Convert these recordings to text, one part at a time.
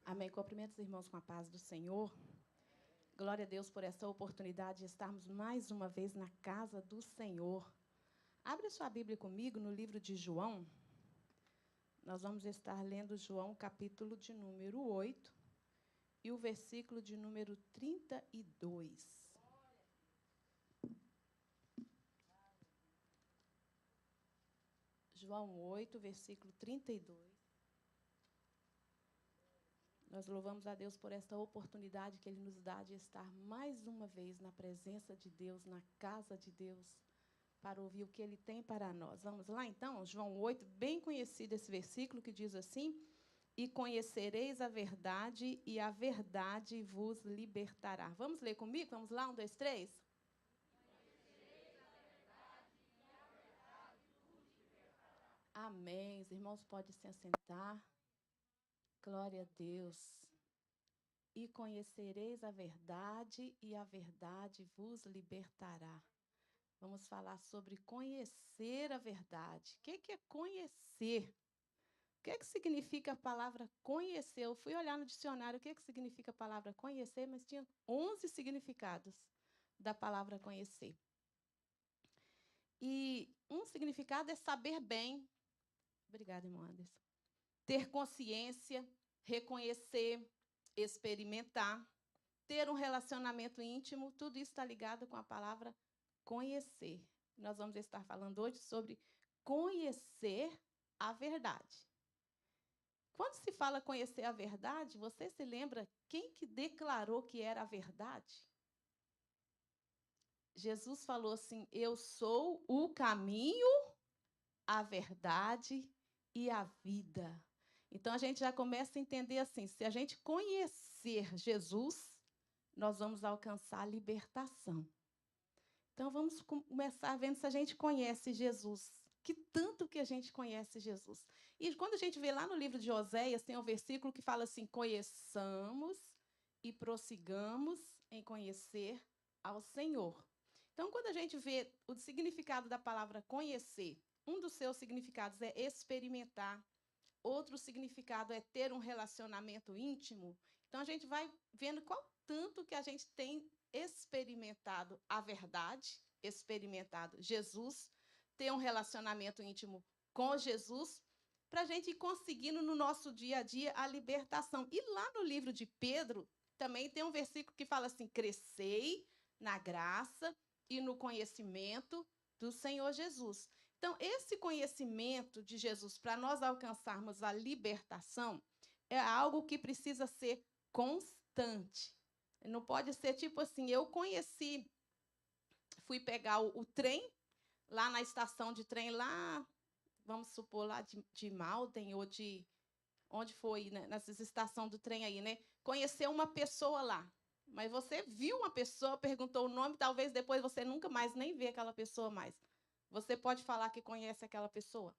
Amém. Cumprimento os irmãos com a paz do Senhor. Glória a Deus por essa oportunidade de estarmos mais uma vez na casa do Senhor. Abre sua Bíblia comigo no livro de João. Nós vamos estar lendo João, capítulo de número 8, e o versículo de número 32. João 8, versículo 32. Nós louvamos a Deus por esta oportunidade que Ele nos dá de estar mais uma vez na presença de Deus, na casa de Deus, para ouvir o que Ele tem para nós. Vamos lá, então? João 8, bem conhecido esse versículo que diz assim: e conhecereis a verdade, e a verdade vos libertará. Vamos ler comigo? Vamos lá, 1, 2, 3? Amém. Os irmãos podem se assentar. Glória a Deus. E conhecereis a verdade, e a verdade vos libertará. Vamos falar sobre conhecer a verdade. O que é conhecer? O que significa a palavra conhecer? Eu fui olhar no dicionário o que significa a palavra conhecer, mas tinha 11 significados da palavra conhecer. E um significado é saber bem. Obrigada, irmão Anderson. Ter consciência, reconhecer, experimentar, ter um relacionamento íntimo, tudo isso está ligado com a palavra conhecer. Nós vamos estar falando hoje sobre conhecer a verdade. Quando se fala conhecer a verdade, você se lembra quem que declarou que era a verdade? Jesus falou assim: eu sou o caminho, a verdade e a vida. Então, a gente já começa a entender assim, se a gente conhecer Jesus, nós vamos alcançar a libertação. Então, vamos começar vendo se a gente conhece Jesus. Que tanto que a gente conhece Jesus. E quando a gente vê lá no livro de Oséias, tem um versículo que fala assim: conheçamos e prossigamos em conhecer ao Senhor. Então, quando a gente vê o significado da palavra conhecer, um dos seus significados é experimentar, outro significado é ter um relacionamento íntimo. Então, a gente vai vendo qual tanto que a gente tem experimentado a verdade, experimentado Jesus, ter um relacionamento íntimo com Jesus, para a gente ir conseguindo no nosso dia a dia a libertação. E lá no livro de Pedro, também tem um versículo que fala assim: crescei na graça e no conhecimento do Senhor Jesus. Então, esse conhecimento de Jesus, para nós alcançarmos a libertação, é algo que precisa ser constante. Não pode ser tipo assim, eu conheci, fui pegar o trem, lá na estação de trem, lá, vamos supor, lá de Malden, ou de onde foi, né, nessas estações do trem aí, né? Conheceu uma pessoa lá. Mas você viu uma pessoa, perguntou o nome, talvez depois você nunca mais nem vê aquela pessoa mais. Você pode falar que conhece aquela pessoa?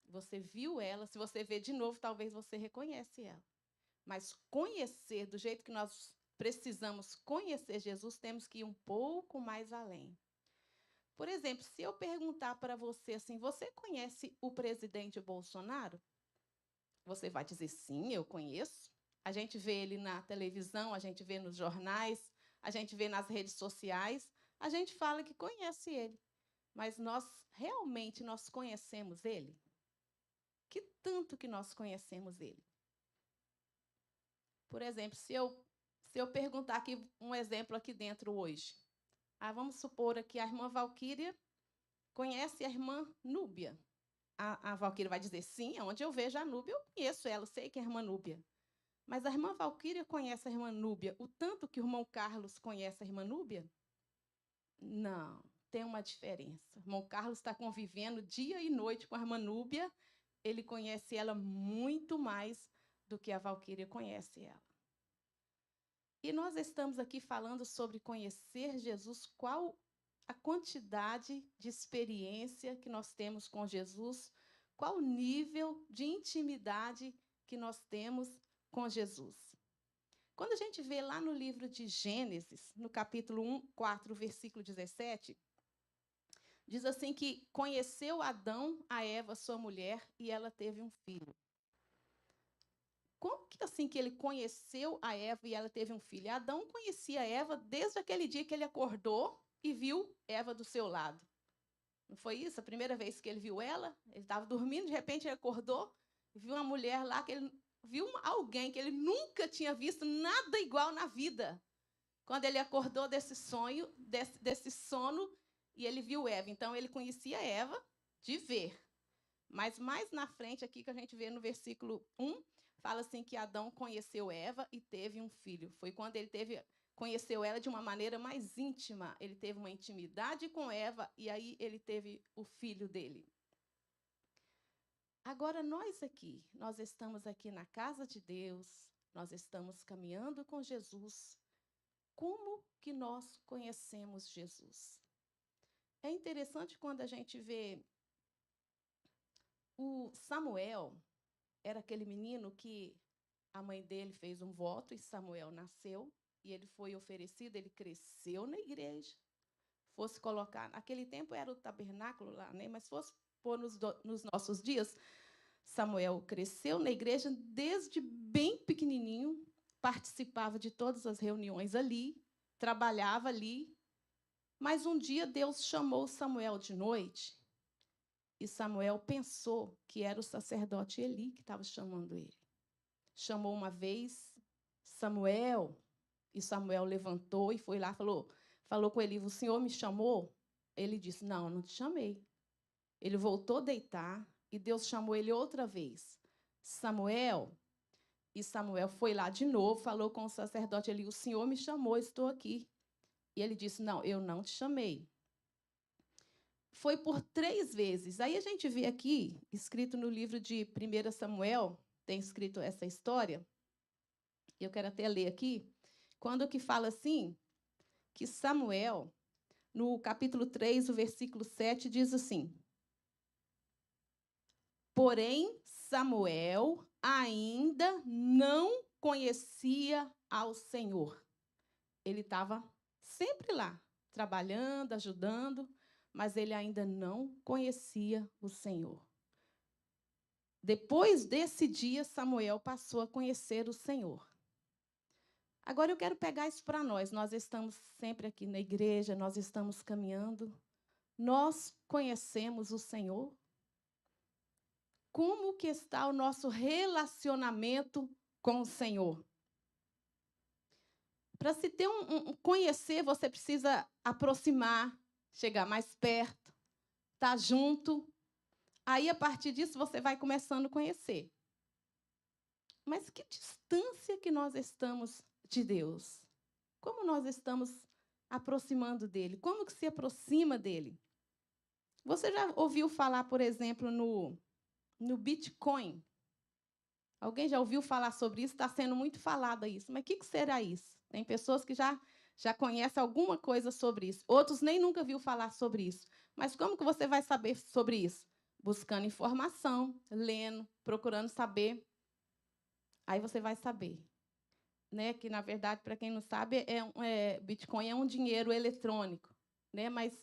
Você viu ela, se você vê de novo, talvez você reconhece ela. Mas conhecer, do jeito que nós precisamos conhecer Jesus, temos que ir um pouco mais além. Por exemplo, se eu perguntar para você assim, você conhece o presidente Bolsonaro? Você vai dizer, sim, eu conheço. A gente vê ele na televisão, a gente vê nos jornais, a gente vê nas redes sociais, a gente fala que conhece ele. Mas realmente nós conhecemos ele? Que tanto que nós conhecemos ele? Por exemplo, se eu perguntar aqui um exemplo aqui dentro hoje. Vamos supor aqui a irmã Valquíria conhece a irmã Núbia. A Valquíria vai dizer, sim, onde eu vejo a Núbia, eu conheço ela, sei que é a irmã Núbia. Mas a irmã Valquíria conhece a irmã Núbia o tanto que o irmão Carlos conhece a irmã Núbia? Não, tem uma diferença. O irmão Carlos está convivendo dia e noite com a irmã Núbia, ele conhece ela muito mais do que a Valquíria conhece ela. E nós estamos aqui falando sobre conhecer Jesus, qual a quantidade de experiência que nós temos com Jesus, qual o nível de intimidade que nós temos com Jesus. Quando a gente vê lá no livro de Gênesis, no capítulo 4, versículo 17, diz assim que conheceu Adão a Eva, sua mulher, e ela teve um filho. como que assim que ele conheceu a Eva e ela teve um filho? Adão conhecia a Eva desde aquele dia que ele acordou e viu Eva do seu lado. Não foi isso? A primeira vez que ele viu ela, ele estava dormindo, de repente ele acordou e viu uma mulher lá, que ele viu alguém que ele nunca tinha visto nada igual na vida. Quando ele acordou desse sonho, desse sono, e ele viu Eva. Então, ele conhecia Eva de ver. Mas mais na frente, aqui que a gente vê no versículo 1, fala assim que Adão conheceu Eva e teve um filho. Foi quando ele conheceu ela de uma maneira mais íntima. Ele teve uma intimidade com Eva e aí ele teve o filho dele. Agora, nós estamos aqui na casa de Deus, nós estamos caminhando com Jesus. Como que nós conhecemos Jesus? É interessante quando a gente vê o Samuel, era aquele menino que a mãe dele fez um voto e Samuel nasceu, e ele foi oferecido, ele cresceu na igreja, fosse colocar, naquele tempo era o tabernáculo lá, né? Mas fosse pôr nos nossos dias, Samuel cresceu na igreja desde bem pequenininho, participava de todas as reuniões ali, trabalhava ali, mas um dia Deus chamou Samuel de noite e Samuel pensou que era o sacerdote Eli que estava chamando ele. Chamou uma vez, Samuel, e Samuel levantou e foi lá, falou com Eli, o senhor me chamou? Ele disse, não te chamei. Ele voltou a deitar e Deus chamou ele outra vez. Samuel, e Samuel foi lá de novo, falou com o sacerdote Eli, o senhor me chamou, estou aqui. E ele disse, não, eu não te chamei. Foi por 3 vezes. Aí a gente vê aqui, escrito no livro de 1 Samuel, tem escrito essa história, eu quero até ler aqui, quando que fala assim, que Samuel, no capítulo 3, o versículo 7, diz assim, porém, Samuel ainda não conhecia ao Senhor. Ele estava sempre lá, trabalhando, ajudando, mas ele ainda não conhecia o Senhor. Depois desse dia, Samuel passou a conhecer o Senhor. Agora eu quero pegar isso para nós. Nós estamos sempre aqui na igreja, nós estamos caminhando. Nós conhecemos o Senhor? Como que está o nosso relacionamento com o Senhor? Para se ter conhecer, você precisa aproximar, chegar mais perto, estar junto. Aí, a partir disso, você vai começando a conhecer. Mas que distância que nós estamos de Deus? Como nós estamos aproximando dele? Como que se aproxima dele? Você já ouviu falar, por exemplo, no Bitcoin? Alguém já ouviu falar sobre isso? Está sendo muito falado isso. Mas o que será isso? Tem pessoas que já conhecem alguma coisa sobre isso. Outros nem nunca viu falar sobre isso. Mas como que você vai saber sobre isso? Buscando informação, lendo, procurando saber. Aí você vai saber. Né? Que, na verdade, para quem não sabe, Bitcoin é um dinheiro eletrônico. Né? Mas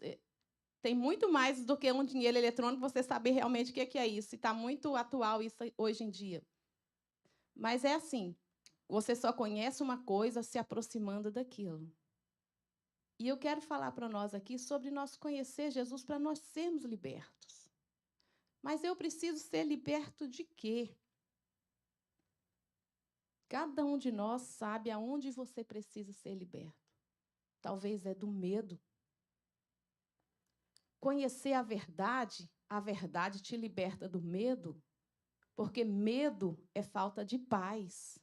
tem muito mais do que um dinheiro eletrônico, você saber realmente o que é isso. E está muito atual isso hoje em dia. Mas é assim, você só conhece uma coisa se aproximando daquilo. E eu quero falar para nós aqui sobre nós conhecer Jesus para nós sermos libertos. Mas eu preciso ser liberto de quê? Cada um de nós sabe aonde você precisa ser liberto. Talvez é do medo. Conhecer a verdade te liberta do medo, porque medo é falta de paz.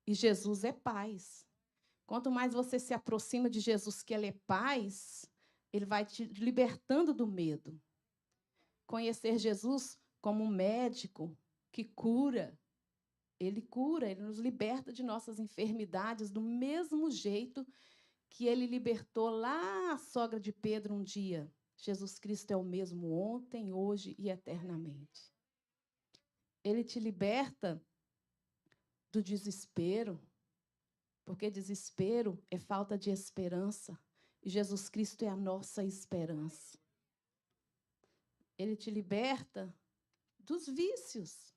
E Jesus é paz. Quanto mais você se aproxima de Jesus, que ele é paz, ele vai te libertando do medo. Conhecer Jesus como um médico que cura, ele nos liberta de nossas enfermidades do mesmo jeito que ele libertou lá a sogra de Pedro um dia. Jesus Cristo é o mesmo ontem, hoje e eternamente. Ele te liberta do desespero, porque desespero é falta de esperança. E Jesus Cristo é a nossa esperança. Ele te liberta dos vícios.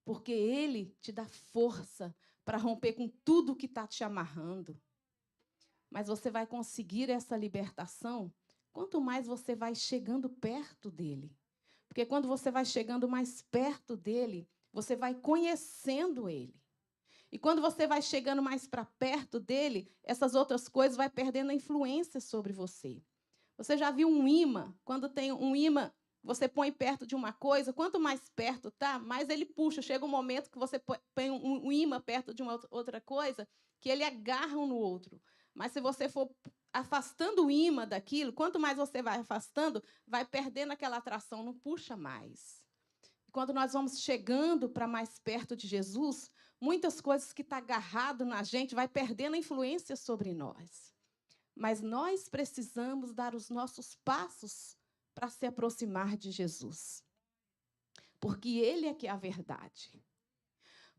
porque Ele te dá força para romper com tudo que está te amarrando. Mas você vai conseguir essa libertação quanto mais você vai chegando perto dele. Porque quando você vai chegando mais perto dele, você vai conhecendo ele. E quando você vai chegando mais para perto dele, essas outras coisas vão perdendo a influência sobre você. Você já viu um imã? Quando tem um imã, você põe perto de uma coisa, quanto mais perto tá, mais ele puxa. Chega um momento que você põe um imã perto de uma outra coisa, que ele agarra um no outro. Mas se você for afastando o imã daquilo, quanto mais você vai afastando, vai perdendo aquela atração, não puxa mais. E quando nós vamos chegando para mais perto de Jesus, muitas coisas que estão agarrado na gente vai perdendo a influência sobre nós. Mas nós precisamos dar os nossos passos para se aproximar de Jesus. Porque Ele é que é a verdade.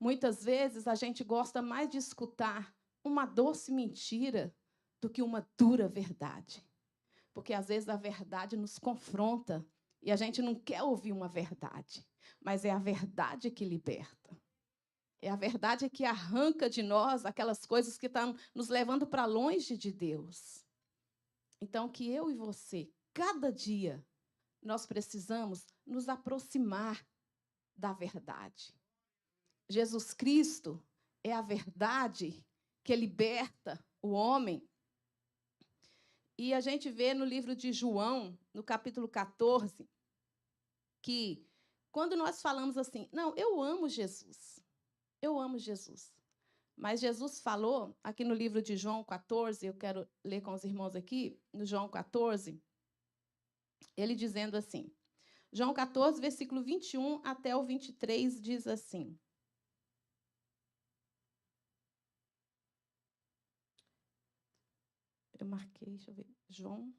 Muitas vezes a gente gosta mais de escutar uma doce mentira do que uma dura verdade. Porque às vezes a verdade nos confronta e a gente não quer ouvir uma verdade. Mas é a verdade que liberta. É a verdade que arranca de nós aquelas coisas que estão nos levando para longe de Deus. Então, que eu e você, cada dia, nós precisamos nos aproximar da verdade. Jesus Cristo é a verdade que liberta o homem. E a gente vê no livro de João, no capítulo 14, que quando nós falamos assim, não, eu amo Jesus, eu amo Jesus. Mas Jesus falou, aqui no livro de João 14, eu quero ler com os irmãos aqui, no João 14, ele dizendo assim, João 14, versículo 21 até o 23, diz assim. Eu marquei, deixa eu ver, João.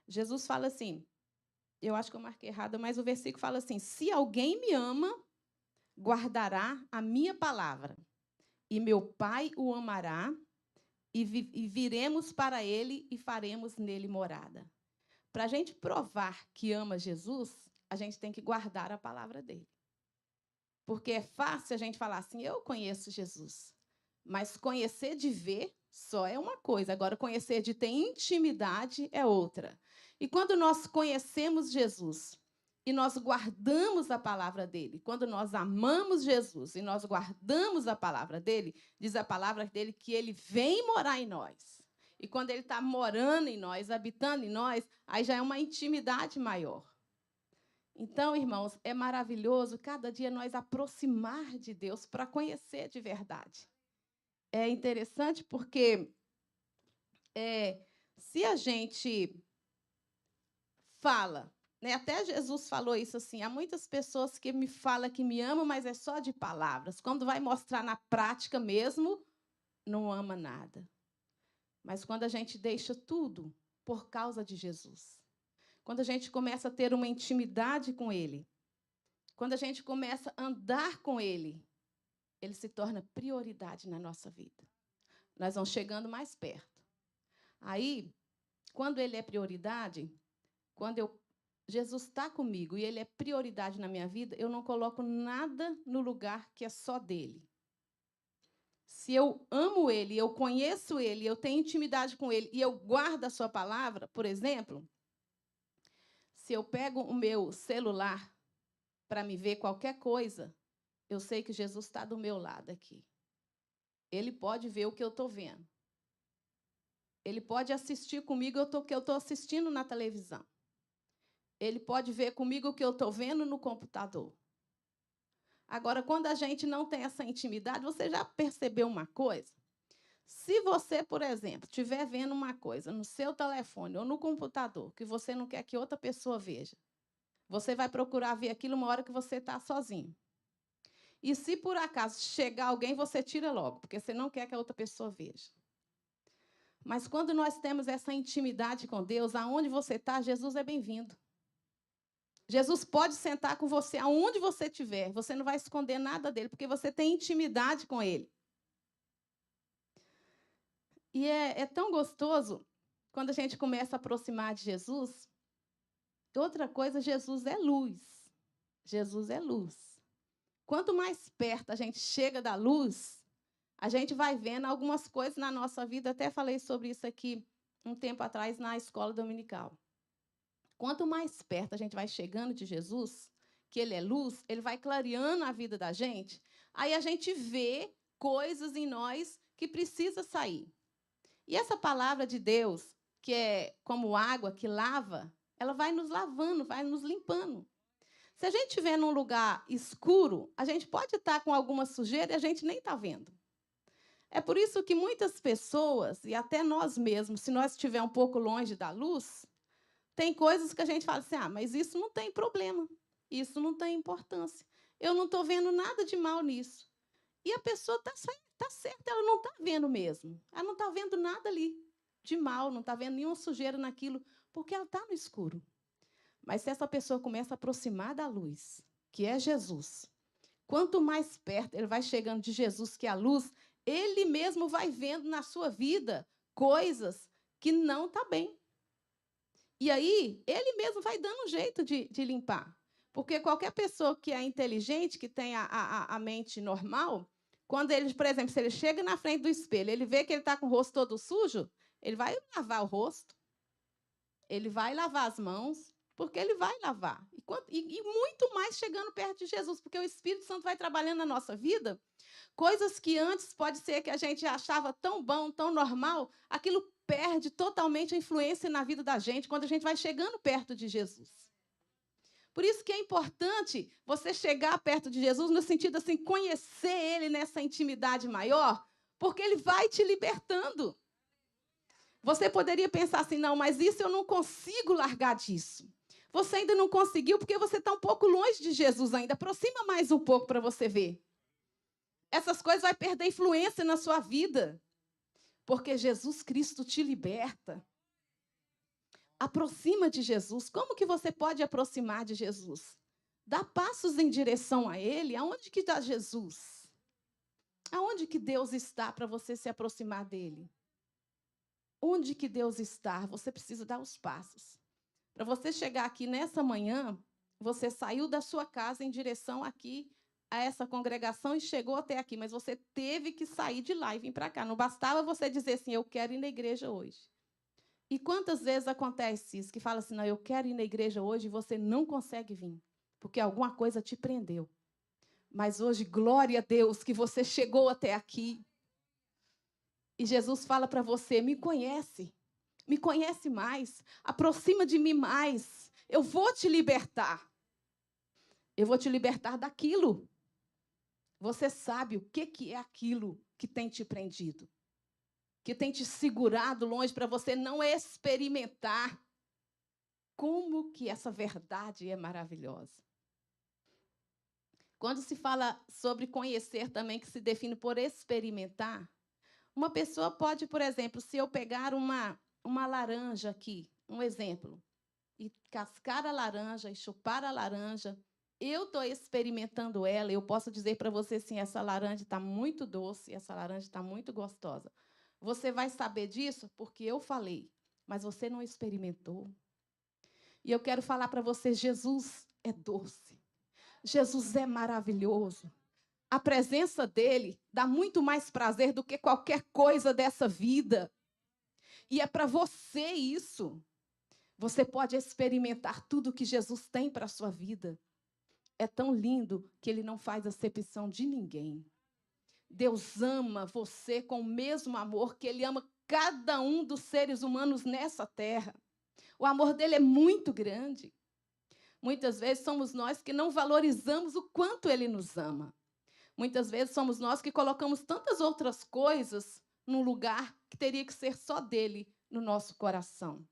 Jesus fala assim, eu acho que eu marquei errado, mas o versículo fala assim, se alguém me ama, guardará a minha palavra, e meu Pai o amará, e viremos para ele e faremos nele morada. Para a gente provar que ama Jesus, a gente tem que guardar a palavra dele. Porque é fácil a gente falar assim, eu conheço Jesus, mas conhecer de ver só é uma coisa, agora conhecer de ter intimidade é outra. E quando nós conhecemos Jesus, e nós guardamos a palavra dele, quando nós amamos Jesus e nós guardamos a palavra dele, diz a palavra dele que ele vem morar em nós. E quando ele está morando em nós, habitando em nós, aí já é uma intimidade maior. Então, irmãos, é maravilhoso cada dia nós aproximar de Deus para conhecer de verdade. É interessante porque se a gente fala, né, até Jesus falou isso assim, há muitas pessoas que me falam que me amam, mas é só de palavras. Quando vai mostrar na prática mesmo, não ama nada. Mas quando a gente deixa tudo por causa de Jesus, quando a gente começa a ter uma intimidade com Ele, quando a gente começa a andar com Ele, Ele se torna prioridade na nossa vida. Nós vamos chegando mais perto. Aí, quando Ele é prioridade, quando Jesus está comigo e Ele é prioridade na minha vida, eu não coloco nada no lugar que é só dele. Se eu amo Ele, eu conheço Ele, eu tenho intimidade com Ele e eu guardo a sua palavra, por exemplo, se eu pego o meu celular para me ver qualquer coisa, eu sei que Jesus está do meu lado aqui. Ele pode ver o que eu estou vendo. Ele pode assistir comigo o que eu estou assistindo na televisão. Ele pode ver comigo o que eu estou vendo no computador. Agora, quando a gente não tem essa intimidade, você já percebeu uma coisa? Se você, por exemplo, estiver vendo uma coisa no seu telefone ou no computador que você não quer que outra pessoa veja, você vai procurar ver aquilo uma hora que você está sozinho. E se por acaso chegar alguém, você tira logo, porque você não quer que a outra pessoa veja. Mas quando nós temos essa intimidade com Deus, aonde você está, Jesus é bem-vindo. Jesus pode sentar com você aonde você estiver. Você não vai esconder nada dele, porque você tem intimidade com ele. E é tão gostoso quando a gente começa a aproximar de Jesus. Outra coisa, Jesus é luz. Jesus é luz. Quanto mais perto a gente chega da luz, a gente vai vendo algumas coisas na nossa vida. Até falei sobre isso aqui um tempo atrás na escola dominical. Quanto mais perto a gente vai chegando de Jesus, que ele é luz, ele vai clareando a vida da gente, aí a gente vê coisas em nós que precisa sair. E essa palavra de Deus, que é como água que lava, ela vai nos lavando, vai nos limpando. Se a gente estiver num lugar escuro, a gente pode estar com alguma sujeira e a gente nem está vendo. É por isso que muitas pessoas, e até nós mesmos, se nós estiver um pouco longe da luz, tem coisas que a gente fala assim, mas isso não tem problema, isso não tem importância. Eu não estou vendo nada de mal nisso. E a pessoa está certa, ela não está vendo mesmo. Ela não está vendo nada ali de mal, não está vendo nenhuma sujeira naquilo, porque ela está no escuro. Mas se essa pessoa começa a aproximar da luz, que é Jesus, quanto mais perto ele vai chegando de Jesus, que é a luz, ele mesmo vai vendo na sua vida coisas que não estão bem. E aí, ele mesmo vai dando um jeito de limpar. Porque qualquer pessoa que é inteligente, que tem a mente normal, quando ele, por exemplo, se ele chega na frente do espelho, ele vê que ele está com o rosto todo sujo, ele vai lavar o rosto, ele vai lavar as mãos, porque ele vai lavar. E muito mais chegando perto de Jesus, porque o Espírito Santo vai trabalhando na nossa vida, coisas que antes pode ser que a gente achava tão bom, tão normal, aquilo perde totalmente a influência na vida da gente quando a gente vai chegando perto de Jesus. Por isso que é importante você chegar perto de Jesus no sentido assim, conhecer ele nessa intimidade maior, porque ele vai te libertando. Você poderia pensar assim, não, mas isso eu não consigo largar disso. Você ainda não conseguiu porque você está um pouco longe de Jesus ainda. Aproxima mais um pouco para você ver. Essas coisas vão perder influência na sua vida, porque Jesus Cristo te liberta. Aproxima de Jesus. Como que você pode aproximar de Jesus? Dá passos em direção a Ele. Aonde que está Jesus? Aonde que Deus está para você se aproximar dEle? Onde que Deus está? Você precisa dar os passos. Para você chegar aqui nessa manhã, você saiu da sua casa em direção aqui a essa congregação e chegou até aqui, mas você teve que sair de lá e vir para cá. Não bastava você dizer assim, eu quero ir na igreja hoje. E quantas vezes acontece isso, que fala assim, não, eu quero ir na igreja hoje e você não consegue vir, porque alguma coisa te prendeu. Mas hoje, glória a Deus, que você chegou até aqui. E Jesus fala para você, me conhece mais, aproxima de mim mais, eu vou te libertar. Eu vou te libertar daquilo. Você sabe o que é aquilo que tem te prendido, que tem te segurado longe para você não experimentar como que essa verdade é maravilhosa. Quando se fala sobre conhecer também, que se define por experimentar, uma pessoa pode, por exemplo, se eu pegar uma laranja aqui, um exemplo, e cascar a laranja e chupar a laranja, eu estou experimentando ela, eu posso dizer para você assim, essa laranja está muito doce, essa laranja está muito gostosa. Você vai saber disso porque eu falei, mas você não experimentou. E eu quero falar para você, Jesus é doce. Jesus é maravilhoso. A presença dele dá muito mais prazer do que qualquer coisa dessa vida. E é para você isso. Você pode experimentar tudo que Jesus tem para a sua vida. É tão lindo que ele não faz acepção de ninguém. Deus ama você com o mesmo amor que ele ama cada um dos seres humanos nessa terra. O amor dele é muito grande. Muitas vezes somos nós que não valorizamos o quanto ele nos ama. Muitas vezes somos nós que colocamos tantas outras coisas num lugar que teria que ser só dele no nosso coração.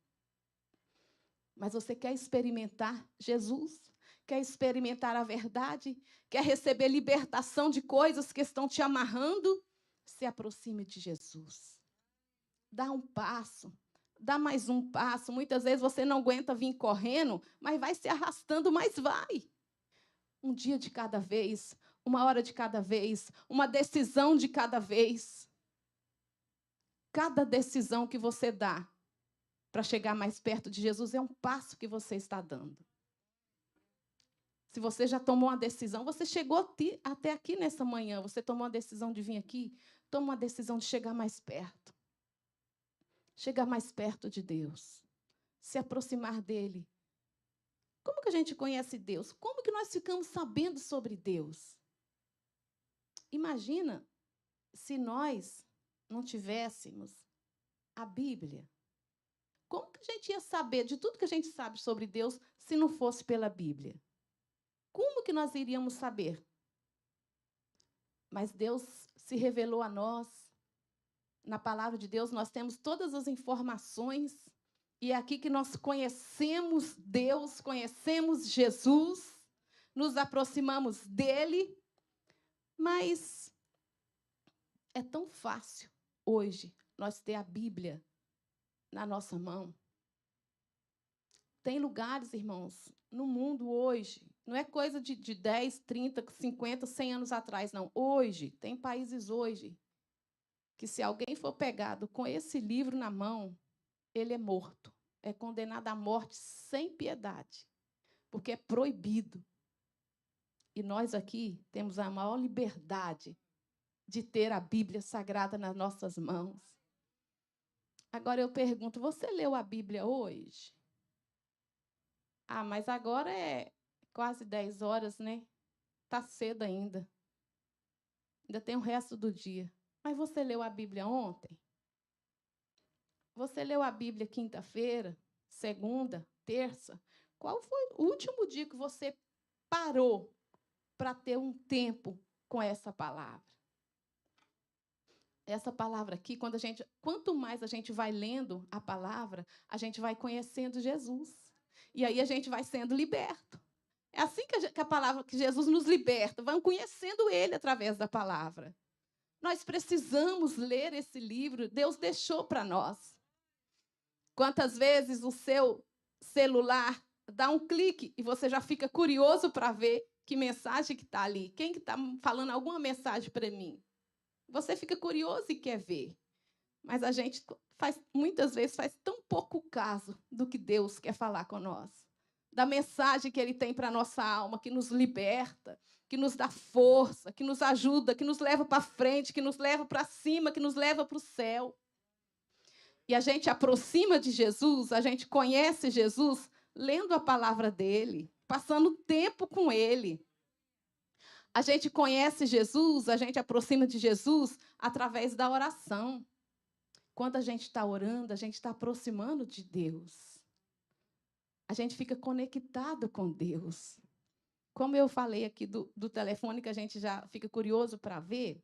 Mas você quer experimentar Jesus? Quer experimentar a verdade? Quer receber libertação de coisas que estão te amarrando? Se aproxime de Jesus. Dá um passo. Dá mais um passo. Muitas vezes você não aguenta vir correndo, mas vai se arrastando, mas vai. Um dia de cada vez, uma hora de cada vez, uma decisão de cada vez. Cada decisão que você dá para chegar mais perto de Jesus é um passo que você está dando. Se você já tomou uma decisão, você chegou até aqui nessa manhã, você tomou a decisão de vir aqui, toma uma decisão de chegar mais perto. Chegar mais perto de Deus. Se aproximar dele. Como que a gente conhece Deus? Como que nós ficamos sabendo sobre Deus? Imagina se nós não tivéssemos a Bíblia. Como que a gente ia saber de tudo que a gente sabe sobre Deus se não fosse pela Bíblia? Como que nós iríamos saber? Mas Deus se revelou a nós. Na palavra de Deus, nós temos todas as informações. E é aqui que nós conhecemos Deus, conhecemos Jesus, nos aproximamos dele. Mas é tão fácil hoje nós ter a Bíblia na nossa mão. Tem lugares, irmãos, no mundo hoje, não é coisa de 10, 30, 50, 100 anos atrás, não. Hoje, tem países hoje que se alguém for pegado com esse livro na mão, ele é morto. É condenado à morte sem piedade, porque é proibido. E nós aqui temos a maior liberdade de ter a Bíblia Sagrada nas nossas mãos. Agora eu pergunto, você leu a Bíblia hoje? Ah, mas agora é quase 10 horas, né? Está cedo ainda. Ainda tem o resto do dia. Mas você leu a Bíblia ontem? Você leu a Bíblia quinta-feira, segunda, terça? Qual foi o último dia que você parou para ter um tempo com essa palavra? Essa palavra aqui, quanto mais a gente vai lendo a palavra, a gente vai conhecendo Jesus. E aí a gente vai sendo liberto. É assim que a palavra, que Jesus nos liberta, vamos conhecendo ele através da palavra. Nós precisamos ler esse livro, Deus deixou para nós. Quantas vezes o seu celular dá um clique e você já fica curioso para ver que mensagem que está ali? Quem que está falando alguma mensagem para mim? Você fica curioso e quer ver. Mas a gente muitas vezes faz tão pouco caso do que Deus quer falar com nós. Da mensagem que ele tem para a nossa alma, que nos liberta, que nos dá força, que nos ajuda, que nos leva para frente, que nos leva para cima, que nos leva para o céu. E a gente aproxima de Jesus, a gente conhece Jesus lendo a palavra dele, passando tempo com ele. A gente conhece Jesus, a gente aproxima de Jesus através da oração. Quando a gente está orando, a gente está aproximando de Deus. A gente fica conectado com Deus. Como eu falei aqui do telefone, que a gente já fica curioso para ver,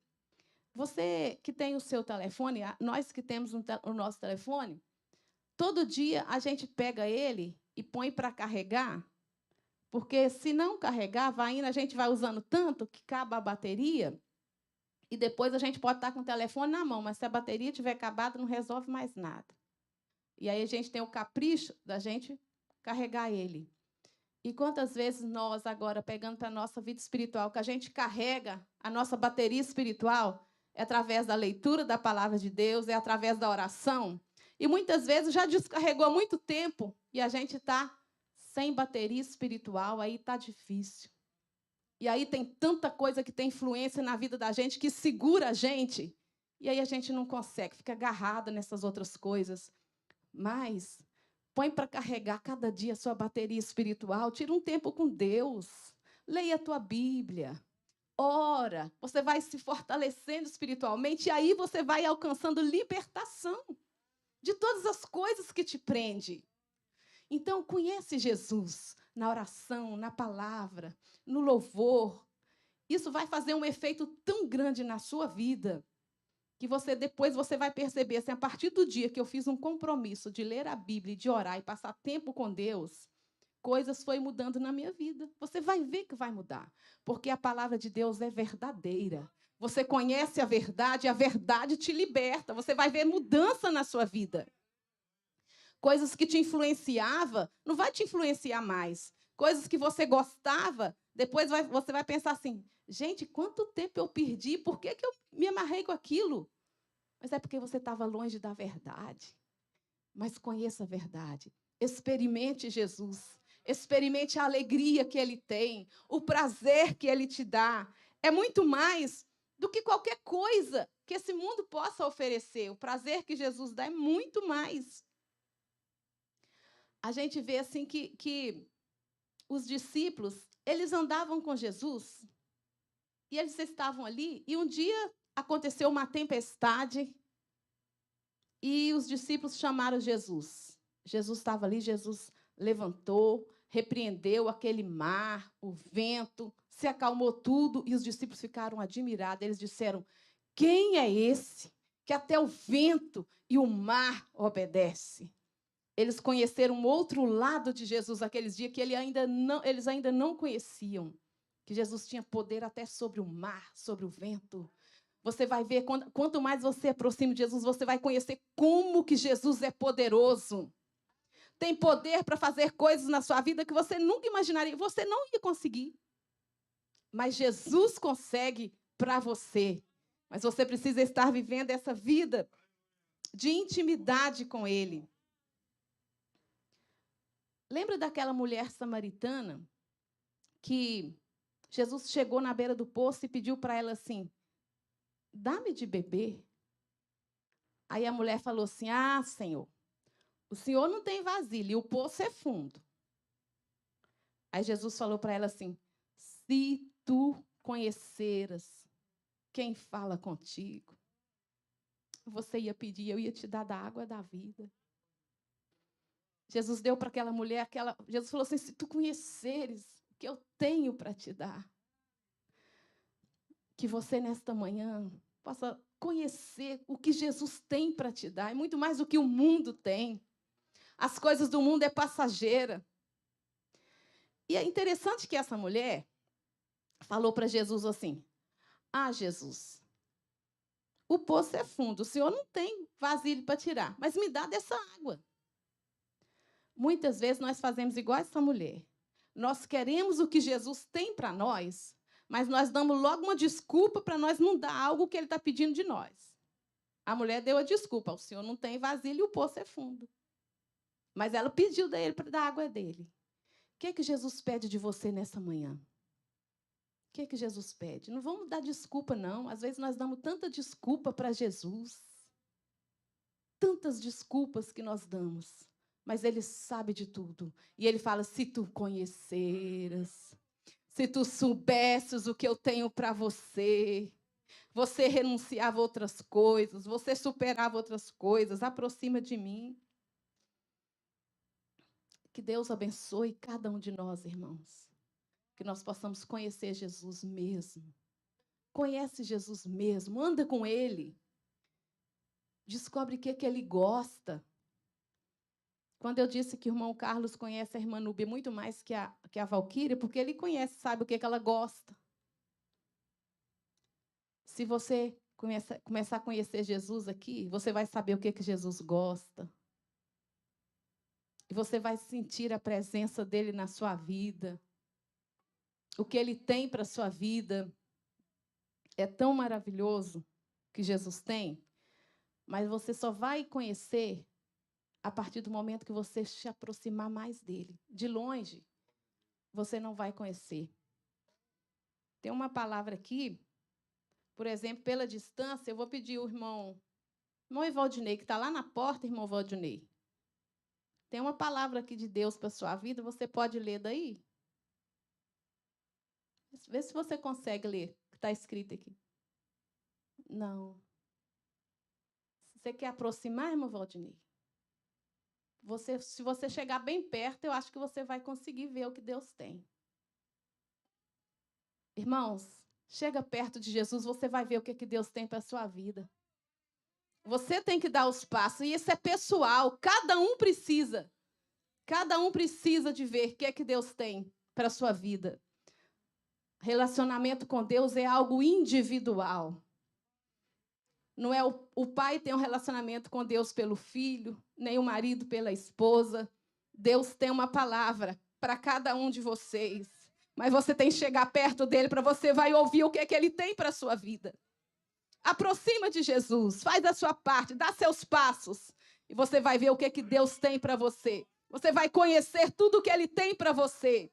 você que tem o seu telefone, nós que temos o nosso telefone, todo dia a gente pega ele e põe para carregar, porque se não carregar, a gente vai usando tanto que acaba a bateria, e depois a gente pode estar com o telefone na mão, mas se a bateria tiver acabada, não resolve mais nada. E aí a gente tem o capricho da gente carregar ele. E quantas vezes nós, agora, pegando para a nossa vida espiritual, que a gente carrega a nossa bateria espiritual, é através da leitura da palavra de Deus, é através da oração. E muitas vezes já descarregou há muito tempo e a gente está sem bateria espiritual, aí está difícil. E aí tem tanta coisa que tem influência na vida da gente, que segura a gente, e aí a gente não consegue, fica agarrada nessas outras coisas. Mas põe para carregar cada dia a sua bateria espiritual, tira um tempo com Deus, leia a tua Bíblia, ora, você vai se fortalecendo espiritualmente, e aí você vai alcançando libertação de todas as coisas que te prendem. Então, conhece Jesus na oração, na palavra, no louvor. Isso vai fazer um efeito tão grande na sua vida que depois você vai perceber, assim, a partir do dia que eu fiz um compromisso de ler a Bíblia, de orar e passar tempo com Deus, coisas foram mudando na minha vida. Você vai ver que vai mudar, porque a palavra de Deus é verdadeira. Você conhece a verdade te liberta. Você vai ver mudança na sua vida. Coisas que te influenciava, não vai te influenciar mais. Coisas que você gostava, depois você vai pensar assim, gente, quanto tempo eu perdi? Por que eu me amarrei com aquilo? Mas é porque você estava longe da verdade. Mas conheça a verdade. Experimente Jesus. Experimente a alegria que Ele tem, o prazer que Ele te dá. É muito mais do que qualquer coisa que esse mundo possa oferecer. O prazer que Jesus dá é muito mais. A gente vê assim que os discípulos, eles andavam com Jesus e eles estavam ali, e um dia aconteceu uma tempestade e os discípulos chamaram Jesus. Jesus estava ali, Jesus levantou, repreendeu aquele mar, o vento, se acalmou tudo e os discípulos ficaram admirados. Eles disseram: quem é esse que até o vento e o mar obedece? Eles conheceram um outro lado de Jesus aqueles dias que eles ainda não conheciam, que Jesus tinha poder até sobre o mar, sobre o vento. Você vai ver, quanto mais você aproxima de Jesus, você vai conhecer como que Jesus é poderoso. Tem poder para fazer coisas na sua vida que você nunca imaginaria, você não ia conseguir. Mas Jesus consegue para você. Mas você precisa estar vivendo essa vida de intimidade com Ele. Lembra daquela mulher samaritana que Jesus chegou na beira do poço e pediu para ela assim: dá-me de beber. Aí a mulher falou assim: ah, Senhor, o Senhor não tem vasilha e o poço é fundo. Aí Jesus falou para ela assim: se tu conheceras quem fala contigo, você ia pedir, eu ia te dar da água da vida. Jesus deu para aquela mulher, Jesus falou assim: se tu conheceres o que eu tenho para te dar, que você nesta manhã possa conhecer o que Jesus tem para te dar, é muito mais do que o mundo tem. As coisas do mundo é passageira. E é interessante que essa mulher falou para Jesus assim: ah, Jesus, o poço é fundo, o Senhor não tem vasilha para tirar, mas me dá dessa água. Muitas vezes nós fazemos igual essa mulher. Nós queremos o que Jesus tem para nós, mas nós damos logo uma desculpa para nós não dar algo que Ele está pedindo de nós. A mulher deu a desculpa: o Senhor não tem vasilha e o poço é fundo. Mas ela pediu da água dele. O que é que Jesus pede de você nessa manhã? O que é que Jesus pede? Não vamos dar desculpa, não. Às vezes nós damos tanta desculpa para Jesus. Tantas desculpas que nós damos. Mas Ele sabe de tudo. E Ele fala: se tu conheceras, se tu soubesses o que eu tenho para você, você renunciava a outras coisas, você superava outras coisas, aproxima de mim. Que Deus abençoe cada um de nós, irmãos. Que nós possamos conhecer Jesus mesmo. Conhece Jesus mesmo, anda com Ele. Descobre o que é que Ele gosta. Quando eu disse que o irmão Carlos conhece a irmã Núbia muito mais que a Valquíria, porque ele conhece, sabe o que é que ela gosta. Se você começar a conhecer Jesus aqui, você vai saber o que é que Jesus gosta. E você vai sentir a presença dele na sua vida. O que ele tem para a sua vida é tão maravilhoso que Jesus tem, mas você só vai conhecer a partir do momento que você se aproximar mais dele. De longe, você não vai conhecer. Tem uma palavra aqui, por exemplo, pela distância, eu vou pedir o irmão Evaldinei, que está lá na porta, irmão Evaldinei. Tem uma palavra aqui de Deus para a sua vida, você pode ler daí? Vê se você consegue ler o que está escrito aqui. Não. Você quer aproximar, irmão Valdinei? Se você chegar bem perto, eu acho que você vai conseguir ver o que Deus tem. Irmãos, chega perto de Jesus, você vai ver o que Deus tem para a sua vida. Você tem que dar os passos, e isso é pessoal, cada um precisa de ver o que é que Deus tem para a sua vida. Relacionamento com Deus é algo individual. Não é o pai tem um relacionamento com Deus pelo filho, nem o marido pela esposa. Deus tem uma palavra para cada um de vocês. Mas você tem que chegar perto dele para você vai ouvir o que é que ele tem para a sua vida. Aproxima de Jesus, faz a sua parte, dá seus passos. E você vai ver o que é que Deus tem para você. Você vai conhecer tudo o que Ele tem para você.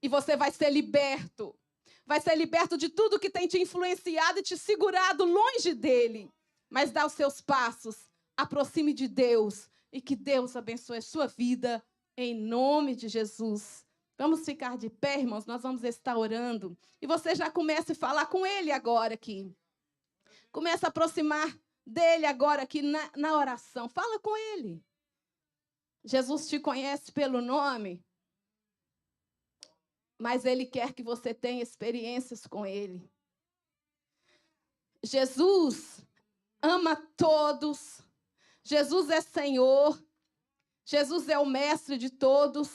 E você vai ser liberto. Vai ser liberto de tudo que tem te influenciado e te segurado longe dEle. Mas dá os seus passos, aproxime de Deus e que Deus abençoe a sua vida em nome de Jesus. Vamos ficar de pé, irmãos, nós vamos estar orando. E você já começa a falar com Ele agora aqui. Começa a aproximar dEle agora aqui na oração. Fala com Ele. Jesus te conhece pelo nome, mas Ele quer que você tenha experiências com Ele. Jesus ama todos. Jesus é Senhor. Jesus é o mestre de todos.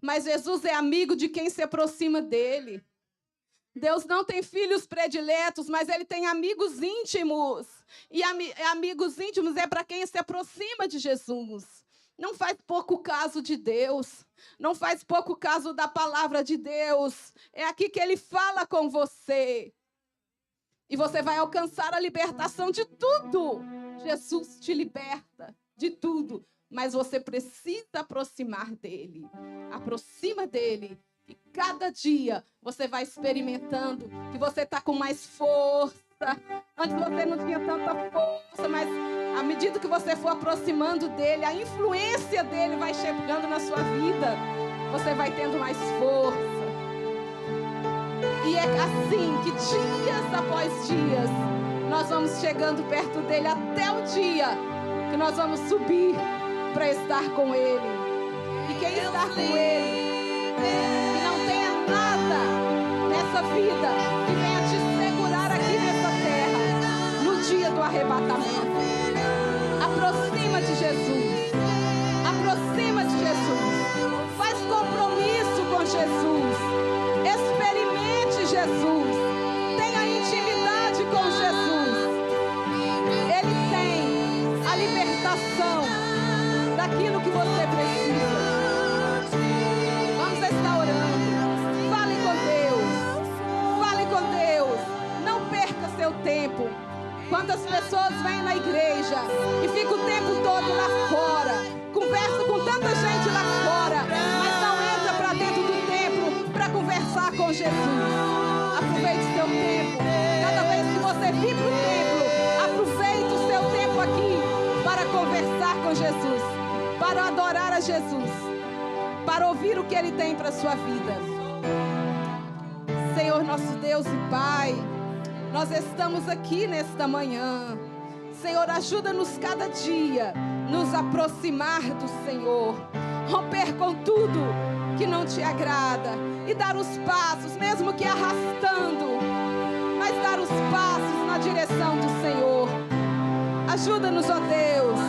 Mas Jesus é amigo de quem se aproxima dEle. Deus não tem filhos prediletos, mas Ele tem amigos íntimos. E amigos íntimos é para quem se aproxima de Jesus. Não faz pouco caso de Deus. Não faz pouco caso da palavra de Deus. É aqui que Ele fala com você. E você vai alcançar a libertação de tudo. Jesus te liberta de tudo. Mas você precisa aproximar dEle. Aproxima dEle. E cada dia você vai experimentando que você está com mais força. Antes você não tinha tanta força, mas à medida que você for aproximando dEle, a influência dEle vai chegando na sua vida. Você vai tendo mais força. E é assim que dias após dias, nós vamos chegando perto dEle até o dia que nós vamos subir para estar com Ele. E quem está com Ele, que não tenha nada nessa vida que venha te segurar aqui nessa terra, no dia do arrebatamento. Aproxima de Jesus. Aproxima de Jesus. Faz compromisso com Jesus. Experimente Jesus. Tenha intimidade com Jesus. Ele tem a libertação daquilo que você precisa. Vamos estar orando. Fale com Deus. Fale com Deus. Não perca seu tempo. Quantas pessoas vêm na igreja e ficam o tempo todo lá fora, conversa com tanta gente lá fora, mas não entra para dentro do templo para conversar com Jesus. Aproveite seu tempo. Cada vez que você vir para o templo, aproveite o seu tempo aqui para conversar com Jesus, para adorar a Jesus, para ouvir o que Ele tem para a sua vida. Senhor, nosso Deus e Pai, nós estamos aqui nesta manhã. Senhor, ajuda-nos cada dia nos aproximar do Senhor, romper com tudo que não te agrada e dar os passos, mesmo que arrastando, mas dar os passos na direção do Senhor. Ajuda-nos, ó Deus,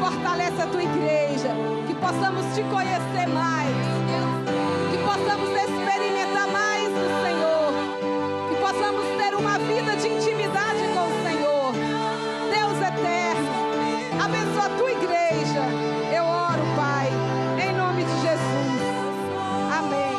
fortalece a tua igreja, que possamos te conhecer mais, que possamos experimentar mais do Senhor, que possamos ter uma vida de intimidade com o Senhor. Deus eterno, abençoa a tua igreja. Eu oro, Pai, em nome de Jesus. Amém.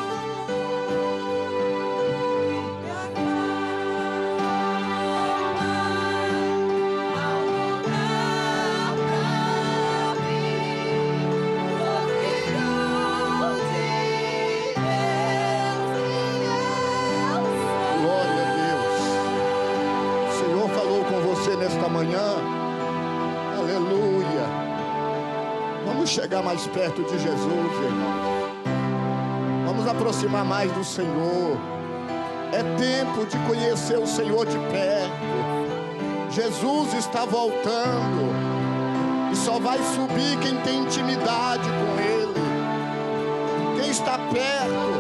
Nesta manhã, aleluia. Vamos chegar mais perto de Jesus, irmãos. Vamos aproximar mais do Senhor. É tempo de conhecer o Senhor de perto. Jesus está voltando e só vai subir quem tem intimidade com Ele, quem está perto.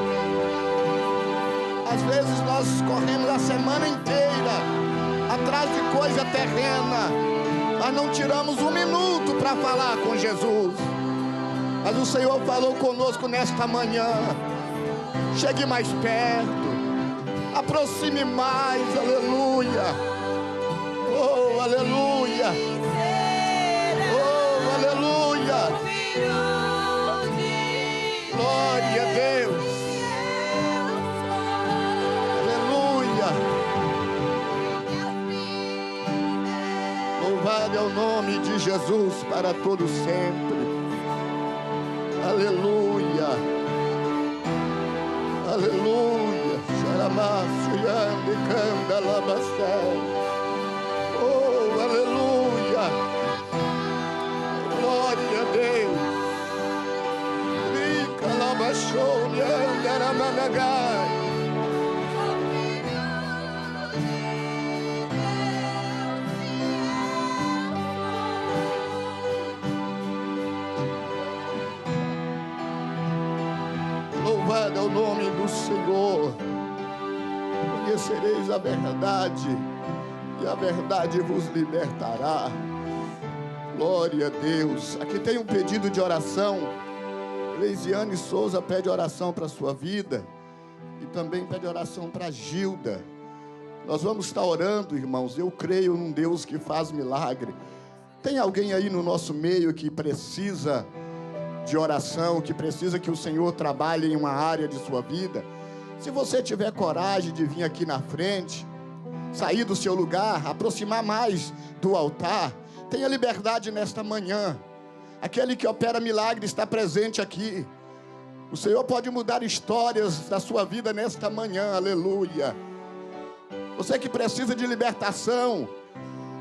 Às vezes nós corremos a semana inteira atrás de coisa terrena, nós não tiramos um minuto para falar com Jesus. Mas o Senhor falou conosco nesta manhã. Chegue mais perto, aproxime mais, aleluia. Oh, aleluia. Oh, aleluia. Glória a Deus. Louvado é o nome de Jesus para todo sempre. Aleluia. Aleluia. Xaramaço, yande, canda, labacé. Oh, aleluia. Glória a Deus. Rica, labachou, yande, aramanagai. Louvado é o nome do Senhor. Conhecereis a verdade, e a verdade vos libertará. Glória a Deus. Aqui tem um pedido de oração. Leisiane Souza pede oração para a sua vida, e também pede oração para Gilda. Nós vamos estar orando, irmãos. Eu creio num Deus que faz milagre. Tem alguém aí no nosso meio que precisa de oração, que precisa que o Senhor trabalhe em uma área de sua vida? Se você tiver coragem de vir aqui na frente, sair do seu lugar, aproximar mais do altar, tenha liberdade nesta manhã. Aquele que opera milagre está presente aqui. O Senhor pode mudar histórias da sua vida nesta manhã, aleluia. Você que precisa de libertação,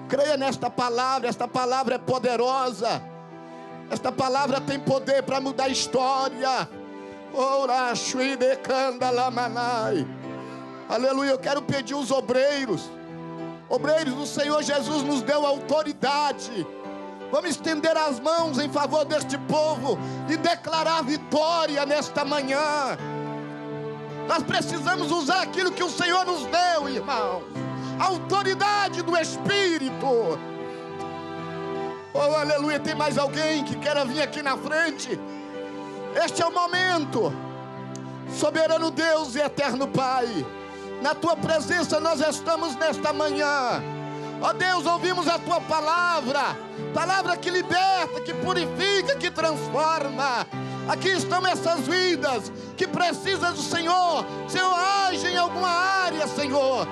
creia nesta palavra. Esta palavra é poderosa. Esta palavra tem poder para mudar a história. Aleluia. Eu quero pedir os obreiros do Senhor Jesus nos deu autoridade. Vamos estender as mãos em favor deste povo e declarar vitória nesta manhã. Nós precisamos usar aquilo que o Senhor nos deu, irmãos. A autoridade do Espírito. Oh, aleluia. Tem mais alguém que queira vir aqui na frente? Este é o momento. Soberano Deus e eterno Pai, na Tua presença nós estamos nesta manhã. Ó Deus, ouvimos a Tua palavra, palavra que liberta, que purifica, que transforma. Aqui estão essas vidas que precisam do Senhor. Senhor, age em alguma área, Senhor.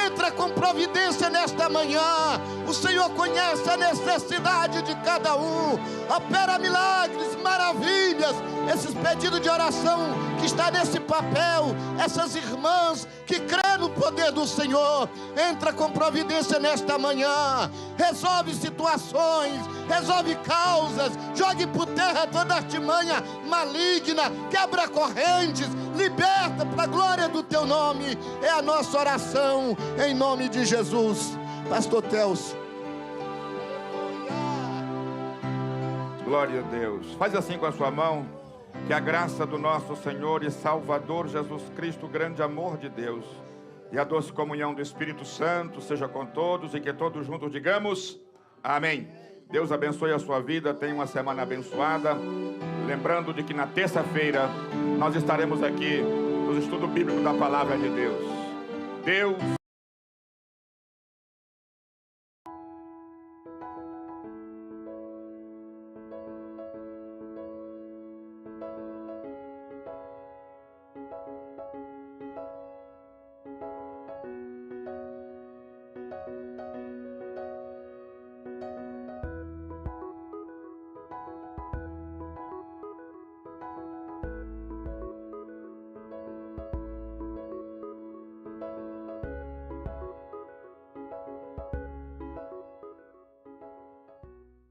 Entra com providência nesta manhã. O Senhor conhece a necessidade de cada um. Opera milagres, maravilhas. Esses pedidos de oração que está nesse papel, essas irmãs que crê no poder do Senhor, entra com providência nesta manhã. Resolve situações, resolve causas, jogue por terra toda artimanha maligna, quebra correntes, liberta para a glória do Teu nome. É a nossa oração em nome de Jesus. Pastor Telso. Glória a Deus. Faz assim com a sua mão. Que a graça do nosso Senhor e Salvador Jesus Cristo, o grande amor de Deus e a doce comunhão do Espírito Santo seja com todos, e que todos juntos digamos amém. Deus abençoe a sua vida, tenha uma semana abençoada. Lembrando de que na terça-feira nós estaremos aqui no estudo bíblico da Palavra de Deus.